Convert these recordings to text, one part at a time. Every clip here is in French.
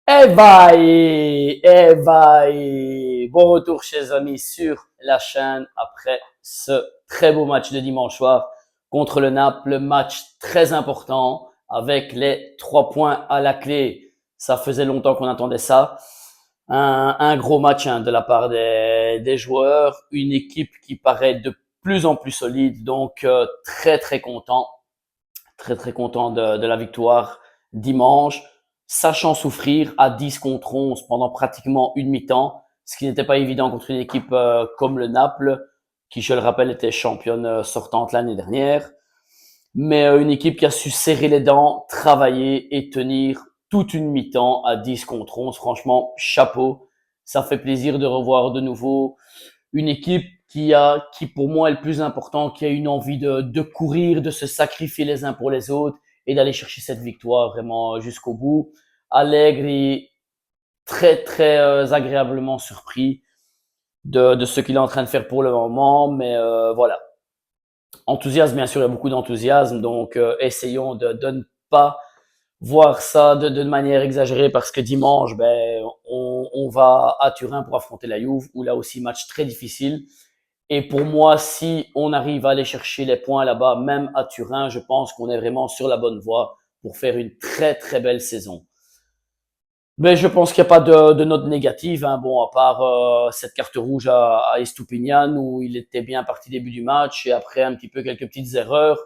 Bon retour chez les amis sur la chaîne après ce très beau match de dimanche soir contre le Naples. Match très important avec les 3 points à la clé. Ça faisait longtemps qu'on attendait ça. Un gros match de la part des joueurs. Une équipe qui paraît de plus en plus solide. Donc très très content. Très très content de la victoire dimanche, sachant souffrir à 10 contre 11 pendant pratiquement une mi-temps, ce qui n'était pas évident contre une équipe comme le Naples, qui je le rappelle était championne sortante l'année dernière, mais une équipe qui a su serrer les dents, travailler et tenir toute une mi-temps à 10 contre 11. Franchement, chapeau, ça fait plaisir de revoir de nouveau une équipe qui pour moi est le plus important, qui a une envie de courir, de se sacrifier les uns pour les autres et d'aller chercher cette victoire vraiment jusqu'au bout. Allegri, très très agréablement surpris de ce qu'il est en train de faire pour le moment, mais voilà. Enthousiasme, bien sûr, il y a beaucoup d'enthousiasme, donc essayons de ne pas voir ça de manière exagérée parce que dimanche, on va à Turin pour affronter la Juve, où là aussi match très difficile. Et pour moi, si on arrive à aller chercher les points là-bas, même à Turin, je pense qu'on est vraiment sur la bonne voie pour faire une très très belle saison. Mais je pense qu'il n'y a pas de note négative, hein. Bon, à part cette carte rouge à Estupiñán où il était bien parti début du match et après un petit peu quelques petites erreurs.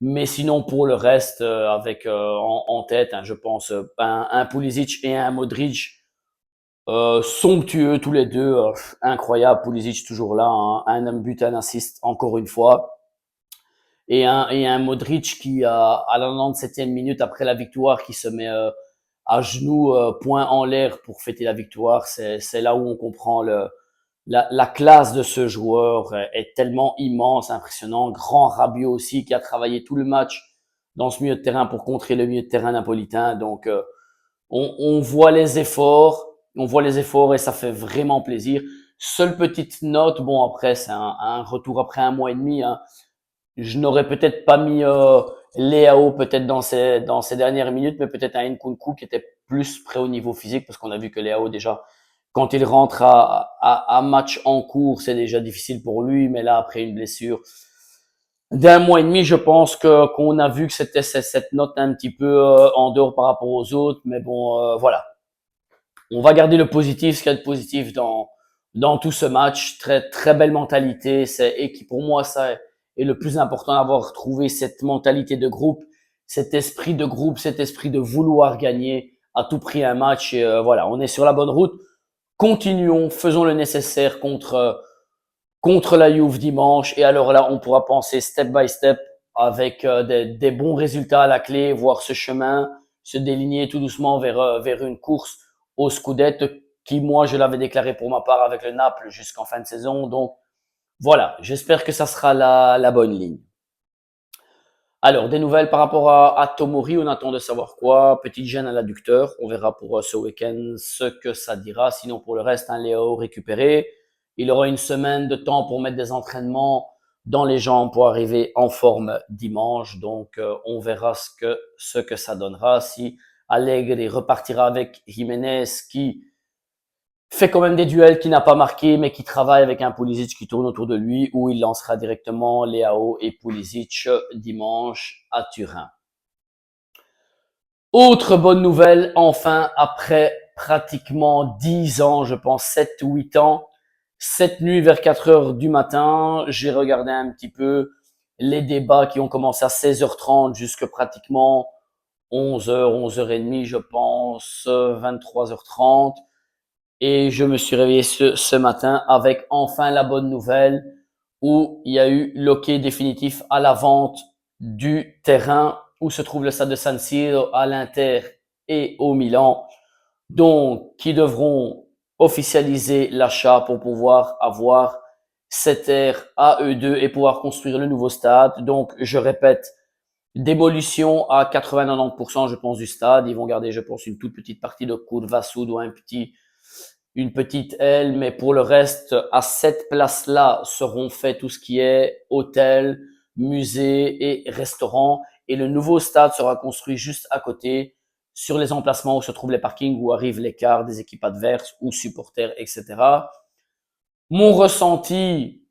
Mais sinon, pour le reste, avec en tête, hein, je pense un Pulisic et un Modric somptueux tous les deux, incroyable. Pulisic toujours là, hein, un but, un assist encore une fois. Et un Modric qui, à la 97e minute après la victoire, qui se met à genoux, poing en l'air pour fêter la victoire. C'est là où on comprend la classe de ce joueur est tellement immense, impressionnant. Grand Rabiot aussi, qui a travaillé tout le match dans ce milieu de terrain pour contrer le milieu de terrain napolitain. Donc, on voit les efforts, et ça fait vraiment plaisir. Seule petite note, bon après c'est un retour après un mois et demi, hein. Je n'aurais peut-être pas mis Leao peut-être dans ses dernières minutes, mais peut-être un Nkunku qui était plus prêt au niveau physique, parce qu'on a vu que Leao déjà, quand il rentre à match en cours, c'est déjà difficile pour lui, mais là après une blessure d'un mois et demi, je pense que qu'on a vu que c'était cette note un petit peu en dehors par rapport aux autres, mais bon voilà, on va garder le positif, ce qu'il y a de positif dans tout ce match. Très très belle mentalité, et qui pour moi ça est le plus important, d'avoir trouvé cette mentalité de groupe, cet esprit de groupe, cet esprit de vouloir gagner à tout prix un match. Et voilà, on est sur la bonne route. Continuons, faisons le nécessaire contre la Juve dimanche, et alors là on pourra penser step by step avec des bons résultats à la clé, voir ce chemin se déligner tout doucement vers une course au Scudetto qui, moi, je l'avais déclaré pour ma part avec le Naples jusqu'en fin de saison. Donc voilà, j'espère que ça sera la bonne ligne. Alors, des nouvelles par rapport à Tomori, on attend de savoir quoi. Petite gêne à l'adducteur, on verra pour ce week-end ce que ça dira. Sinon, pour le reste, un Léo récupéré. Il aura une semaine de temps pour mettre des entraînements dans les jambes pour arriver en forme dimanche. Donc, on verra ce que ça donnera. Si Allegri repartira avec Jiménez qui fait quand même des duels, qui n'a pas marqué, mais qui travaille avec un Pulisic qui tourne autour de lui, où il lancera directement Leao et Pulisic dimanche à Turin. Autre bonne nouvelle, enfin, après pratiquement 10 ans, je pense 7 ou 8 ans, cette nuit vers 4 heures du matin, j'ai regardé un petit peu les débats qui ont commencé à 16h30 jusque pratiquement 11h, 11h30, je pense, 23h30. Et je me suis réveillé ce matin avec enfin la bonne nouvelle, où il y a eu l'ok définitif à la vente du terrain où se trouve le stade de San Siro à l'Inter et au Milan. Donc, qui devront officialiser l'achat pour pouvoir avoir cette terre à eux deux et pouvoir construire le nouveau stade. Donc, je répète, démolition à 80-90%, je pense, du stade. Ils vont garder, je pense, une toute petite partie de Curva Sud ou une petite aile, mais pour le reste, à cette place-là seront faits tout ce qui est hôtel, musée et restaurant. Et le nouveau stade sera construit juste à côté sur les emplacements où se trouvent les parkings, où arrivent les cars des équipes adverses ou supporters, etc. Mon ressenti,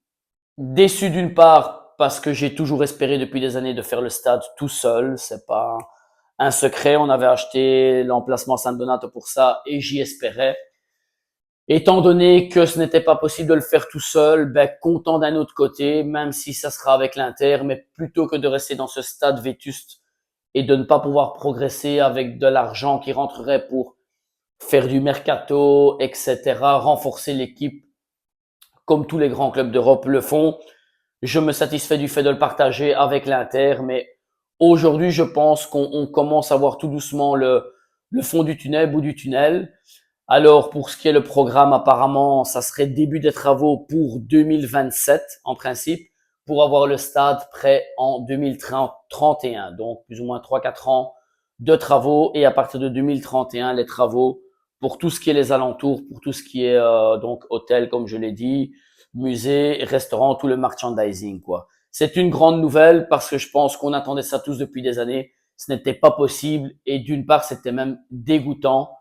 déçu d'une part parce que j'ai toujours espéré depuis des années de faire le stade tout seul, c'est pas un secret, on avait acheté l'emplacement San Donato pour ça et j'y espérais. Étant donné que ce n'était pas possible de le faire tout seul, ben content d'un autre côté, même si ça sera avec l'Inter, mais plutôt que de rester dans ce stade vétuste et de ne pas pouvoir progresser avec de l'argent qui rentrerait pour faire du mercato, etc., renforcer l'équipe comme tous les grands clubs d'Europe le font. Je me satisfais du fait de le partager avec l'Inter, mais aujourd'hui, je pense qu'on commence à voir tout doucement le fond du tunnel, bout du tunnel. Alors, pour ce qui est le programme, apparemment, ça serait début des travaux pour 2027, en principe, pour avoir le stade prêt en 2031. Donc, plus ou moins 3-4 ans de travaux. Et à partir de 2031, les travaux pour tout ce qui est les alentours, pour tout ce qui est donc hôtel, comme je l'ai dit, musée, restaurant, tout le merchandising, quoi. C'est une grande nouvelle parce que je pense qu'on attendait ça tous depuis des années. Ce n'était pas possible et d'une part, c'était même dégoûtant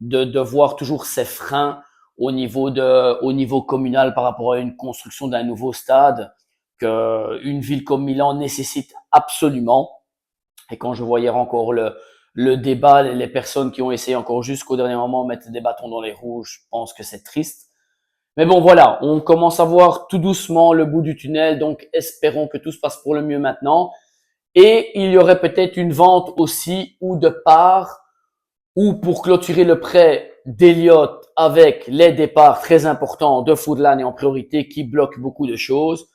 de voir toujours ces freins au niveau communal par rapport à une construction d'un nouveau stade qu'une ville comme Milan nécessite absolument. Et quand je voyais encore le débat, les personnes qui ont essayé encore jusqu'au dernier moment de mettre des bâtons dans les roues, je pense que c'est triste. Mais bon, voilà, on commence à voir tout doucement le bout du tunnel, donc espérons que tout se passe pour le mieux maintenant. Et il y aurait peut-être une vente aussi ou de parts ou pour clôturer le prêt d'Eliott avec les départs très importants de Foodland et en priorité qui bloquent beaucoup de choses.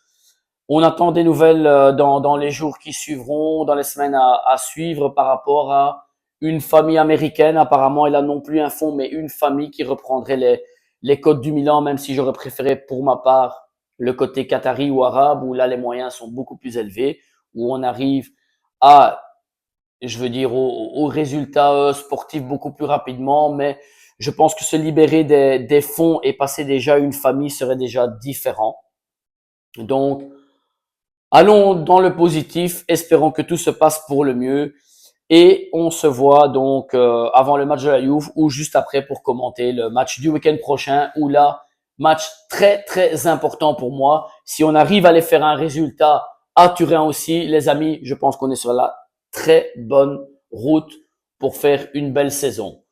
On attend des nouvelles dans les jours qui suivront, dans les semaines à suivre par rapport à une famille américaine. Apparemment, elle a non plus un fonds, mais une famille qui reprendrait les codes du Milan, même si j'aurais préféré pour ma part le côté qatari ou arabe, où là les moyens sont beaucoup plus élevés, où on arrive à, je veux dire, aux résultats sportifs beaucoup plus rapidement, mais je pense que se libérer des fonds et passer déjà à une famille serait déjà différent. Donc, allons dans le positif, espérons que tout se passe pour le mieux et on se voit donc avant le match de la Juve ou juste après pour commenter le match du week-end prochain ou là, match très très important pour moi. Si on arrive à aller faire un résultat à Turin aussi, les amis, je pense qu'on est sur la très bonne route pour faire une belle saison.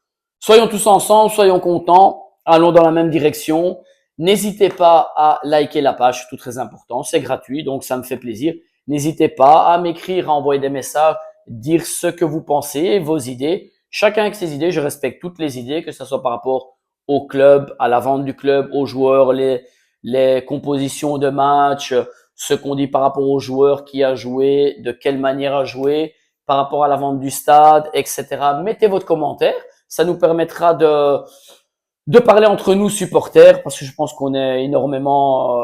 Soyons tous ensemble, soyons contents, allons dans la même direction. N'hésitez pas à liker la page, c'est tout très important, c'est gratuit, donc ça me fait plaisir. N'hésitez pas à m'écrire, à envoyer des messages, dire ce que vous pensez, vos idées. Chacun avec ses idées, je respecte toutes les idées, que ce soit par rapport au club, à la vente du club, aux joueurs, les compositions de match, ce qu'on dit par rapport aux joueurs, qui a joué, de quelle manière a joué, par rapport à la vente du stade, etc. Mettez votre commentaire, ça nous permettra de parler entre nous supporters, parce que je pense qu'on est énormément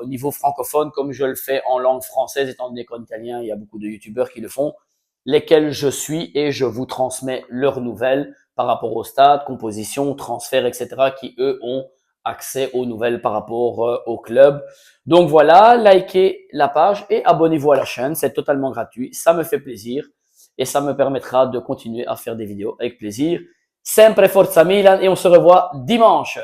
au niveau francophone, comme je le fais en langue française, étant donné qu'en italien, il y a beaucoup de youtubeurs qui le font, lesquels je suis et je vous transmets leurs nouvelles par rapport au stade, composition, transfert, etc., qui eux ont accès aux nouvelles par rapport au club. Donc voilà, likez la page et abonnez-vous à la chaîne, c'est totalement gratuit, ça me fait plaisir et ça me permettra de continuer à faire des vidéos avec plaisir. Sempre Forza Milan et on se revoit dimanche.